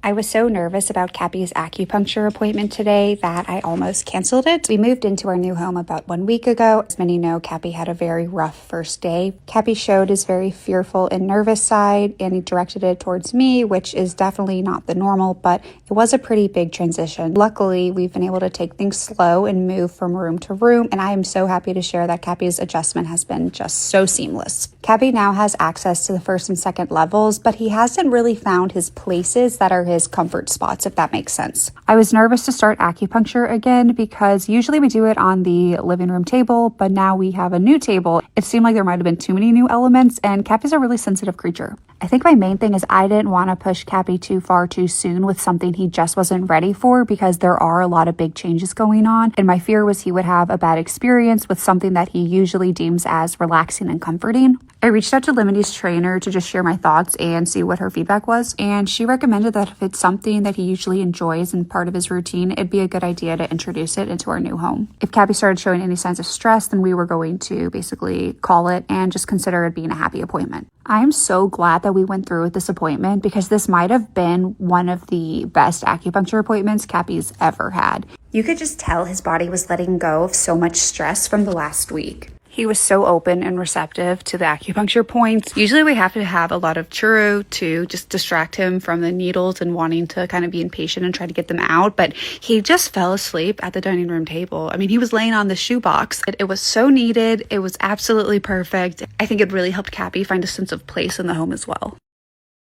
I was so nervous about Cappy's acupuncture appointment today that I almost canceled it. We moved into our new home about 1 week ago. As many know, Cappy had a very rough first day. Cappy showed his very fearful and nervous side, and he directed it towards me, which is definitely not the normal, but it was a pretty big transition. Luckily, we've been able to take things slow and move from room to room, and I am so happy to share that Cappy's adjustment has been just so seamless. Cappy now has access to the first and second levels, but he hasn't really found his places that are his comfort spots, if that makes sense. I was nervous to start acupuncture again because usually we do it on the living room table, but now we have a new table. It seemed like there might have been too many new elements, and Cappy's a really sensitive creature. I think my main thing is I didn't want to push Cappy too far too soon with something he just wasn't ready for because there are a lot of big changes going on, and my fear was he would have a bad experience with something that he usually deems as relaxing and comforting. I reached out to Limity's trainer to just share my thoughts and see what her feedback was, and she recommended that if it's something that he usually enjoys and part of his routine, it'd be a good idea to introduce it into our new home. If Cappy started showing any signs of stress, then we were going to basically call it and just consider it being a happy appointment. I am so glad that we went through with this appointment because this might have been one of the best acupuncture appointments Cappy's ever had. You could just tell his body was letting go of so much stress from the last week. He was so open and receptive to the acupuncture points. Usually we have to have a lot of churro to just distract him from the needles and wanting to kind of be impatient and try to get them out. But he just fell asleep at the dining room table. I mean, he was laying on the shoebox. It was so needed. It was absolutely perfect. I think it really helped Cappy find a sense of place in the home as well.